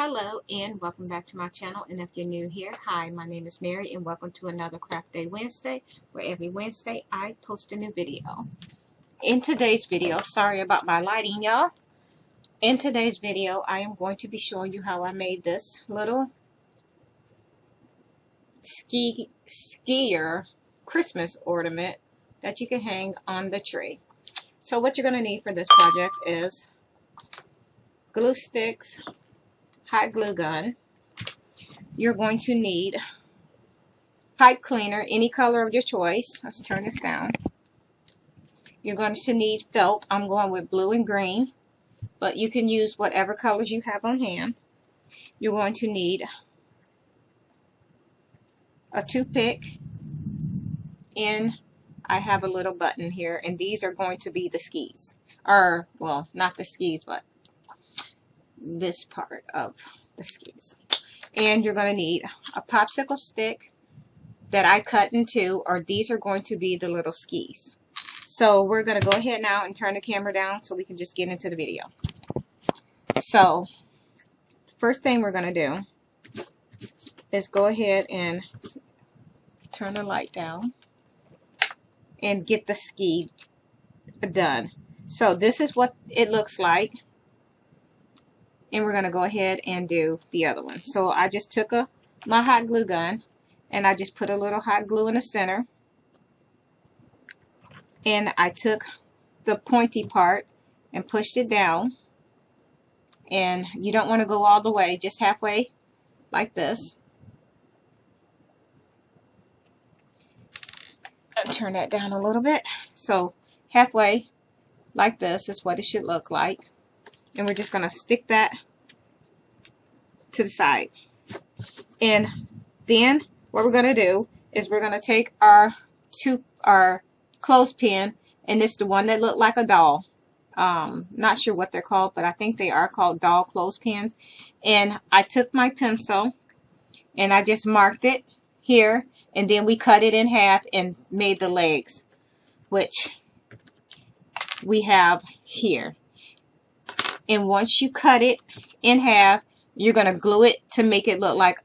Hello and welcome back to my channel, and if you're new here, hi, my name is Mary and welcome to another Craft Day Wednesday, where every Wednesday I post a new video. In today's video, sorry about my lighting, y'all. In today's video I am going to be showing you how I made this little skier Christmas ornament that you can hang on the tree. So what you're going to need for this project is glue sticks, hot glue gun. You're going to need pipe cleaner, any color of your choice. Let's turn this down. You're going to need felt. I'm going with blue and green, but you can use whatever colors you have on hand. You're going to need a toothpick, and I have a little button here, and these are going to be the skis. Or, well, not the skis, but this part of the skis. And you're going to need a popsicle stick that I cut in two, or these are going to be the little skis. So we're going to go ahead now and turn the camera down so we can just get into the video. So first thing we're going to do is go ahead and turn the light down and get the ski done. So this is what it looks like. And we're going to go ahead and do the other one. So I just took my hot glue gun and I just put a little hot glue in the center. And I took the pointy part and pushed it down. And you don't want to go all the way, just halfway like this. I'll turn that down a little bit. So halfway like this is what it should look like. And we're just going to stick that to the side. And then what we're going to do is we're going to take our clothespin, and it's the one that looked like a doll. Not sure what they're called, but I think they are called doll clothespins. And I took my pencil and I just marked it here, and then we cut it in half and made the legs, which we have here. And once you cut it in half, you're going to glue it to make it look like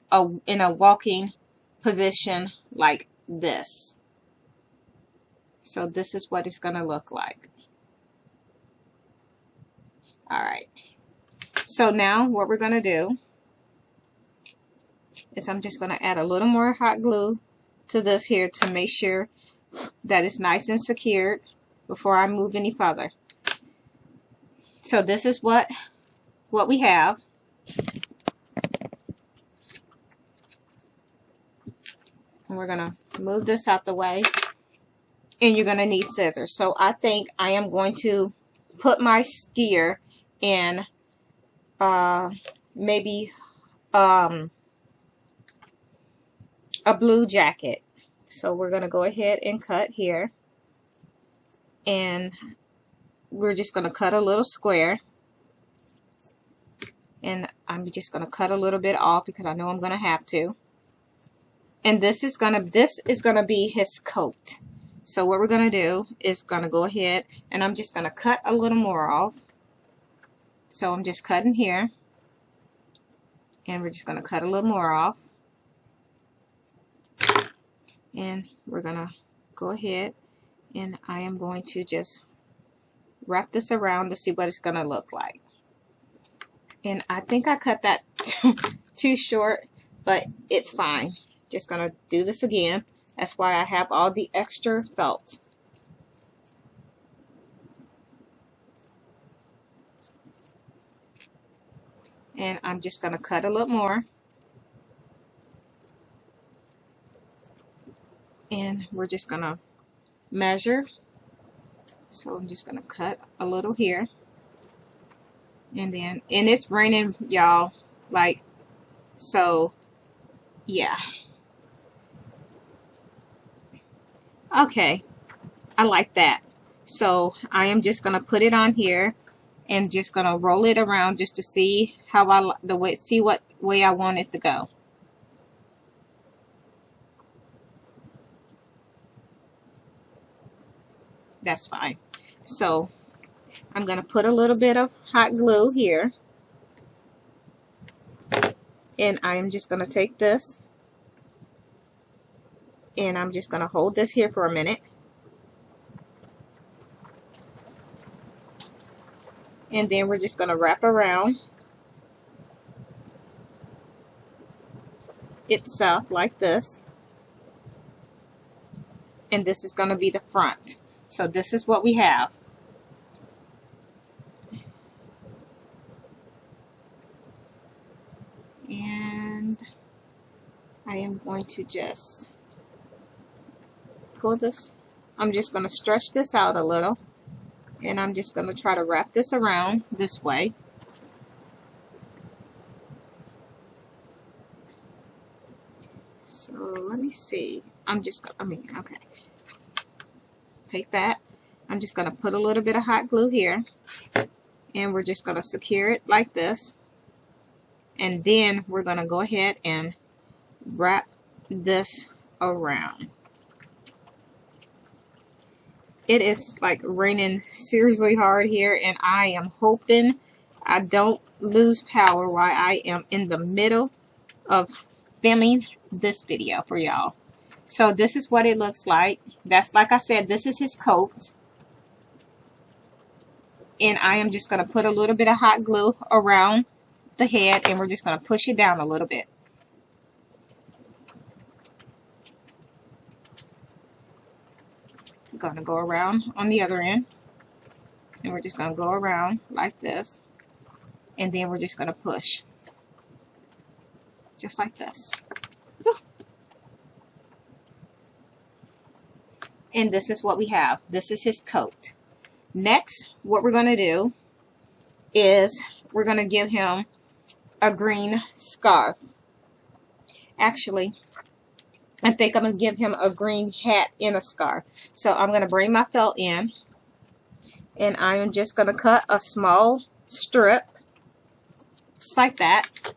in a walking position like this. So this is what it's going to look like. Alright. So now what we're going to do is I'm just going to add a little more hot glue to this here to make sure that it's nice and secured before I move any further. So this is what we have. And we're going to move this out the way. And you're going to need scissors. So I think I am going to put my skier in maybe a blue jacket. So we're going to go ahead and cut here. And we're just going to cut a little square, and I'm just going to cut a little bit off because I know I'm going to have to. And this is going to be his coat. So what we're going to do is going to go ahead and I'm just going to cut a little more off. So I'm just cutting here, and we're just going to cut a little more off, and we're going to go ahead and I am going to just wrap this around to see what it's going to look like. And I think I cut that too short, but it's fine. Just going to do this again. That's why I have all the extra felt. And I'm just going to cut a little more. And we're just going to measure. So I'm just going to cut a little here. And it's raining, y'all. Like, so, yeah. Okay. I like that. So I am just going to put it on here and just going to roll it around just to see how see what way I want it to go. That's fine. So I'm going to put a little bit of hot glue here. And I am just going to take this and I'm just going to hold this here for a minute. And then we're just going to wrap around itself like this. And this is going to be the front. So this is what we have. And I am going to just pull this. I'm just going to stretch this out a little. And I'm just going to try to wrap this around this way. So let me see. Okay. Take that. I'm just going to put a little bit of hot glue here. And we're just going to secure it like this. And then we're going to go ahead and wrap this around. It is like raining seriously hard here, and I am hoping I don't lose power while I am in the middle of filming this video for y'all. So this is what it looks like. That's, like I said, this is his coat. And I am just going to put a little bit of hot glue around the head, and we're just going to push it down a little bit. I'm going to go around on the other end, and we're just going to go around like this, and then we're just going to push just like this. And this is what we have. This is his coat. Next, what we're going to do is we're going to give him a green scarf. Actually, I think I'm going to give him a green hat and a scarf. So I'm going to bring my felt in, and I am just going to cut a small strip just like that.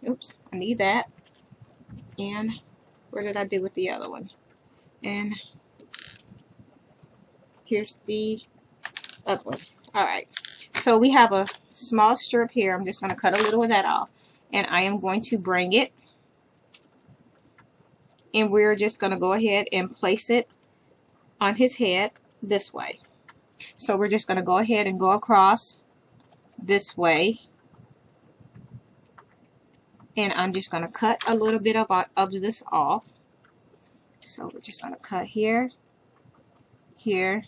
Oops, I need that. And where did I do with the other one? And here's the other one. Alright, so we have a small strip here. I'm just going to cut a little of that off, and I am going to bring it, and we're just going to go ahead and place it on his head this way. So we're just going to go ahead and go across this way, and I'm just going to cut a little bit of this off. So we're just going to cut here, here,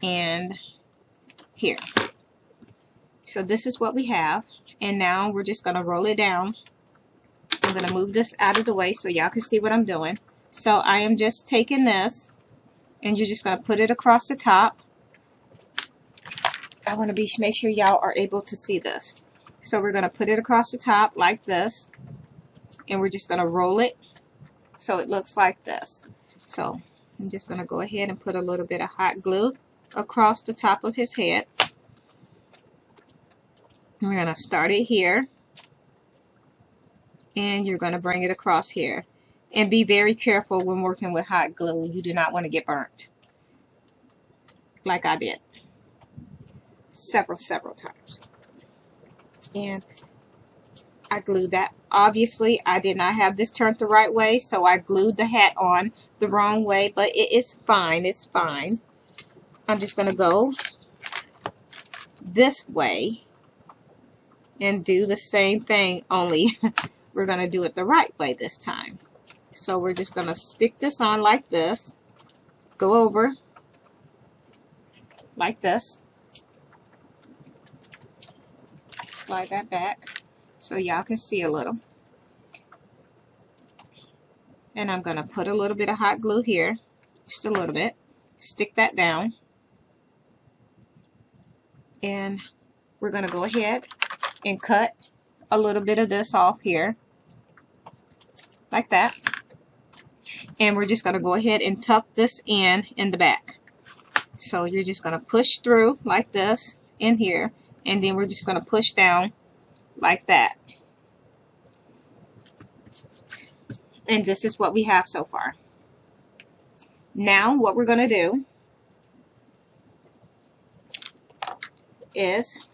and here. So this is what we have, and now we're just going to roll it down. I'm going to move this out of the way so y'all can see what I'm doing. So I am just taking this, and you're just going to put it across the top. I want to make sure y'all are able to see this. So we're going to put it across the top like this, and we're just going to roll it so it looks like this. So I'm just going to go ahead and put a little bit of hot glue across the top of his head. We're going to start it here, and you're going to bring it across here. And be very careful when working with hot glue. You do not want to get burnt like I did several times. And I glued that. Obviously, I did not have this turned the right way, so I glued the hat on the wrong way, but it is fine. It's fine. I'm just going to go this way and do the same thing, only we're going to do it the right way this time. So we're just going to stick this on like this, go over like this, slide that back so y'all can see a little. And I'm going to put a little bit of hot glue here, just a little bit, stick that down, and we're going to go ahead and cut a little bit of this off here like that. And we're just going to go ahead and tuck this in the back. So you're just going to push through like this in here, and then we're just going to push down like that. And this is what we have so far. Now what we're going to do is,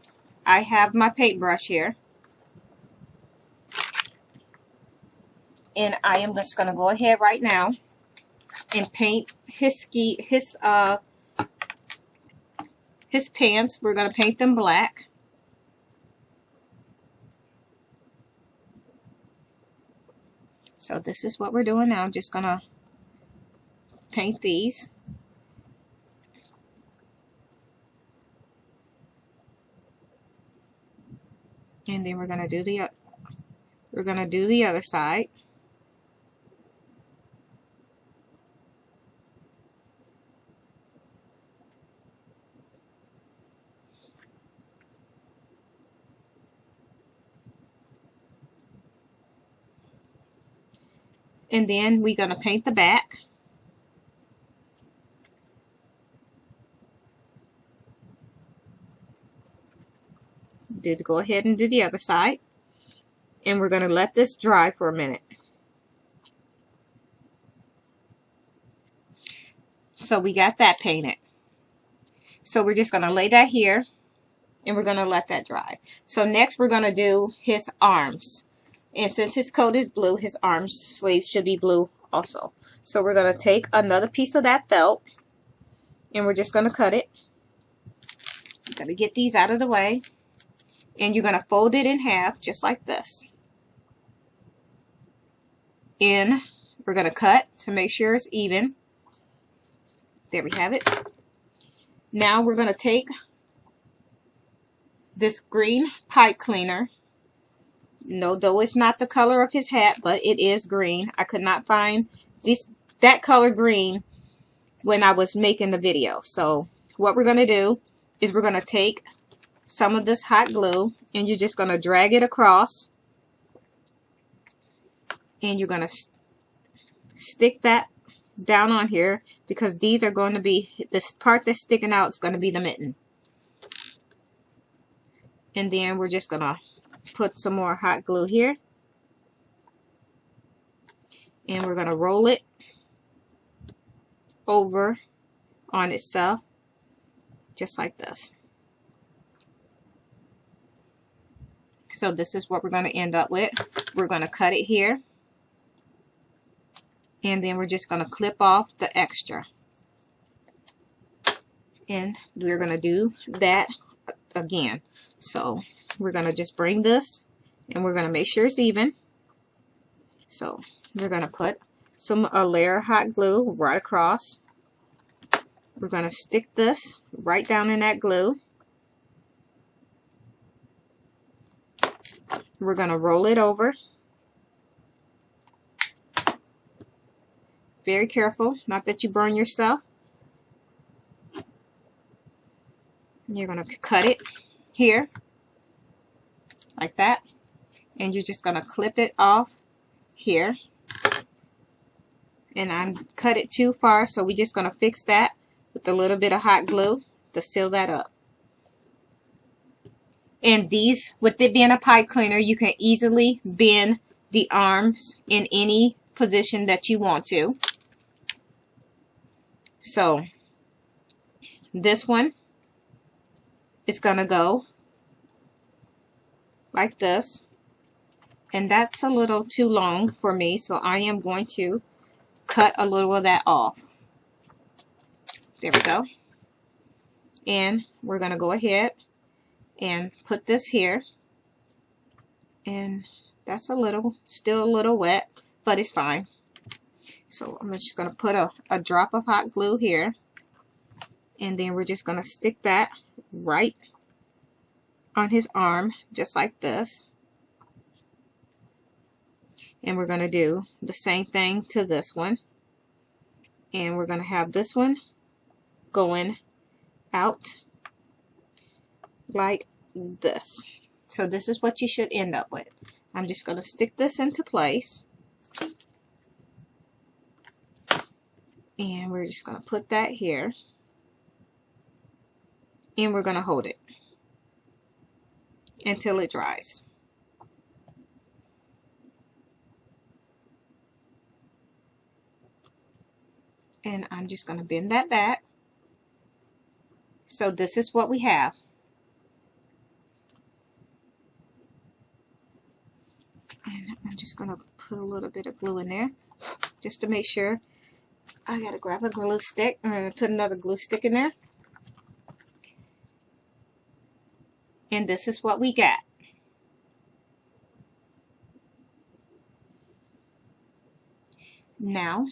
I have my paintbrush here, And I am just going to go ahead right now and paint his pants. We're going to paint them black. So this is what we're doing now. I'm just going to paint these. And then we're going to do the other side. And then we're going to paint the back. Go ahead and do the other side. And we're going to let this dry for a minute. So we got that painted. So we're just going to lay that here and we're going to let that dry. So next we're going to do his arms. And since his coat is blue, his arm sleeves should be blue also. So we're going to take another piece of that felt and we're just going to cut it. I'm going to get these out of the way. And you're going to fold it in half just like this. And we're going to cut to make sure it's even. There we have it. Now we're going to take this green pipe cleaner. No, though it's not the color of his hat, but it is green. I could not find that color green when I was making the video. So what we're going to do is we're going to take some of this hot glue and you're just going to drag it across. And you're going to stick that down on here because these are going to be, this part that's sticking out is going to be the mitten. And then we're just going to put some more hot glue here. And we're going to roll it over on itself just like this. So this is what we're going to end up with. We're going to cut it here. And then we're just going to clip off the extra. And we're going to do that again. So we're going to just bring this and we're going to make sure it's even. So we're going to put a layer of hot glue right across. We're going to stick this right down in that glue. We're going to roll it over. Very careful, not that you burn yourself. You're going to cut it here, like that. And you're just going to clip it off here. And I cut it too far, so we're just going to fix that with a little bit of hot glue to seal that up. And these, with it being a pipe cleaner, you can easily bend the arms in any position that you want to. So this one is going to go like this. And that's a little too long for me, so I am going to cut a little of that off. There we go. And we're going to go ahead and put this here. And that's still a little wet, but it's fine. So I'm just going to put a drop of hot glue here. And then we're just going to stick that right on his arm, just like this. And we're going to do the same thing to this one. And we're going to have this one going out like this. So this is what you should end up with. I'm just going to stick this into place. And we're just going to put that here. And we're going to hold it until it dries. And I'm just going to bend that back. So this is what we have. And I'm just going to put a little bit of glue in there just to make sure. I got to grab a glue stick. I'm going to put another glue stick in there. And this is what we got. Now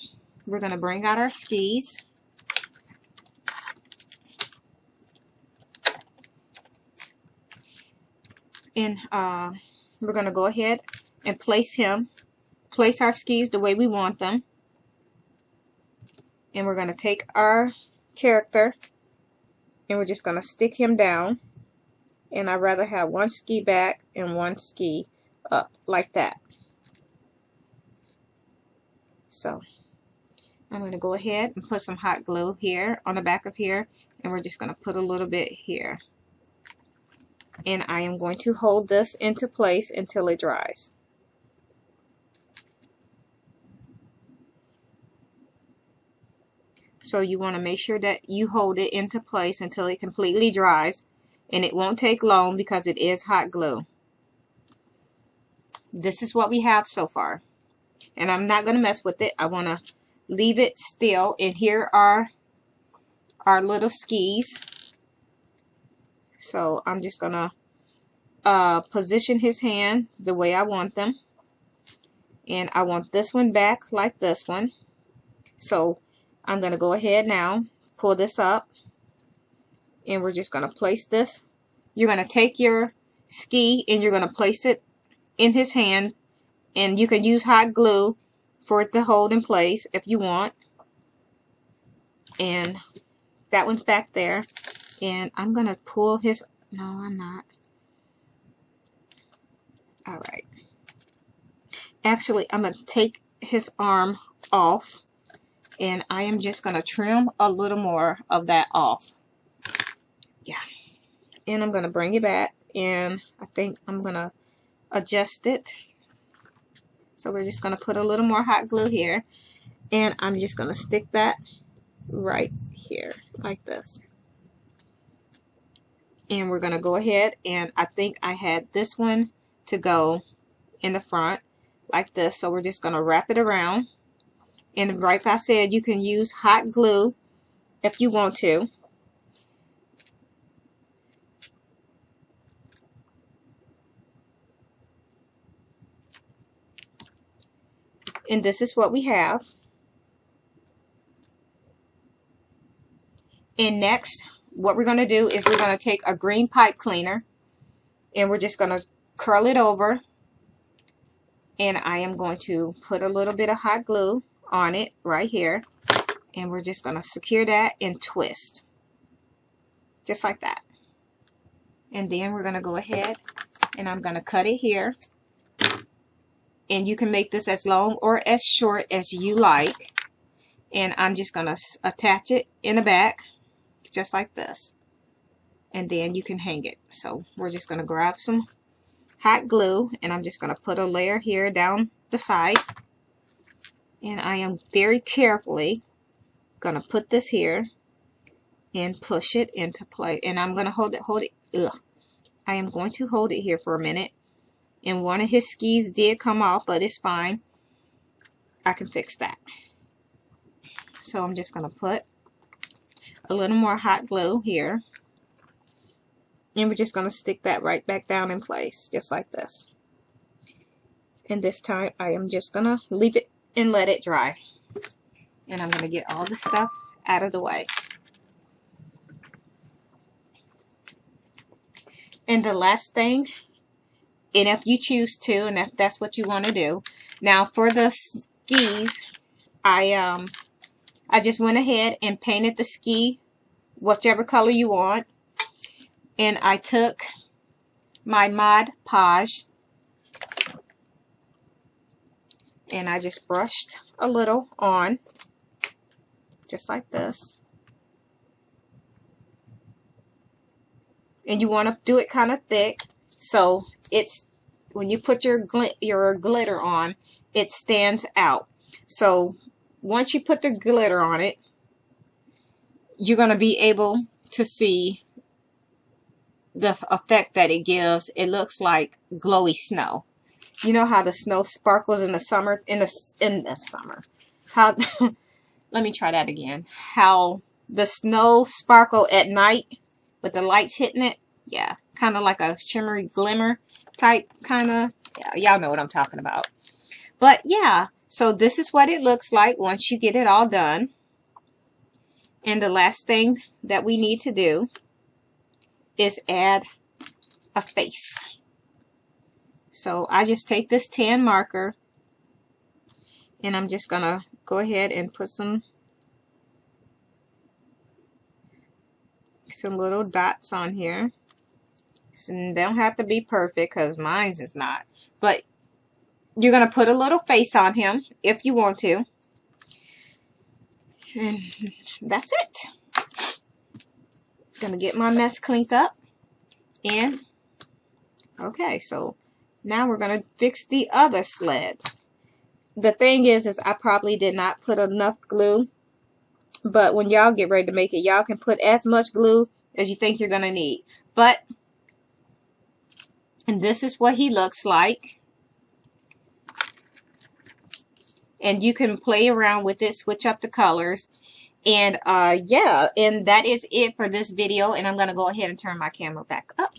we're going to bring out our skis. And we're going to go ahead and place our skis the way we want them. And we're going to take our character and we're just going to stick him down. And I'd rather have one ski back and one ski up like that. So I'm going to go ahead and put some hot glue here on the back of here, and we're just going to put a little bit here. And I am going to hold this into place until it dries. So you want to make sure that you hold it into place until it completely dries, and it won't take long because it is hot glue. This is what we have so far. And I'm not going to mess with it. I want to leave it still. And here are our little skis. So I'm just going to position his hands the way I want them. And I want this one back like this one. So I'm going to go ahead now, pull this up. And we're just going to place this. You're going to take your ski and you're going to place it in his hand. And you can use hot glue for it to hold in place if you want. And that one's back there. And I'm going to pull his... No, I'm not. Alright. Actually, I'm going to take his arm off. And I am just going to trim a little more of that off. Yeah. And I'm going to bring it back. And I think I'm going to adjust it. So we're just going to put a little more hot glue here. And I'm just going to stick that right here like this. And we're going to go ahead, and I think I had this one to go in the front like this. So we're just going to wrap it around. And like I said, you can use hot glue if you want to. And this is what we have. And next, what we're going to do is we're going to take a green pipe cleaner and we're just going to curl it over. And I am going to put a little bit of hot glue on it right here. And we're just going to secure that and twist. Just like that. And then we're going to go ahead and I'm going to cut it here. And you can make this as long or as short as you like. And I'm just going to attach it in the back, just like this. And then you can hang it. So we're just going to grab some hot glue. And I'm just going to put a layer here down the side. And I am very carefully going to put this here and push it into place. And I'm going to hold it. Ugh. I am going to hold it here for a minute. And one of his skis did come off, but it's fine. I can fix that. So I'm just going to put a little more hot glue here. And we're just going to stick that right back down in place, just like this. And this time I am just going to leave it and let it dry. And I'm going to get all the stuff out of the way. And the last thing, and if you choose to, and if that's what you want to do. Now for the skis, I just went ahead and painted the ski whichever color you want. And I took my Mod Podge and I just brushed a little on, just like this. And you want to do it kind of thick, so it's when you put your glitter on, it stands out. So once you put the glitter on it, you're going to be able to see the effect that it gives. It looks like glowy snow. You know how the snow sparkles in the summer, in the summer. How let me try that again. How the snow sparkle at night with the lights hitting it. Yeah, kind of like a shimmery glimmer type kind of. Yeah, y'all know what I'm talking about. But yeah, so this is what it looks like once you get it all done. And the last thing that we need to do is add a face. So I just take this tan marker and I'm just gonna go ahead and put some little dots on here. So they don't have to be perfect because mine is not. But you're gonna put a little face on him if you want to. And that's it. Gonna get my mess cleaned up. And okay, so now we're gonna fix the other sled. The thing is I probably did not put enough glue, but when y'all get ready to make it, y'all can put as much glue as you think you're gonna need. But and this is what he looks like. And you can play around with it, switch up the colors. And yeah, and that is it for this video. And I'm gonna go ahead and turn my camera back up.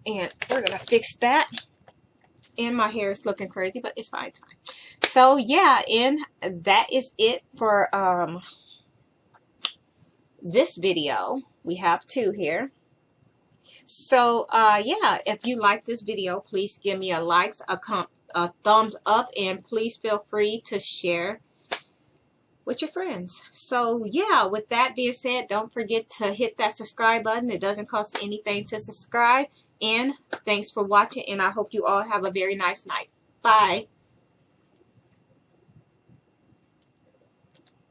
And we're gonna fix that. And my hair is looking crazy, but it's fine, it's fine. So yeah, and that is it for this video. We have two here. So yeah, if you like this video, please give me a like, a thumbs up, and please feel free to share with your friends. So yeah, with that being said, don't forget to hit that subscribe button. It doesn't cost anything to subscribe. And thanks for watching, and I hope you all have a very nice night. Bye.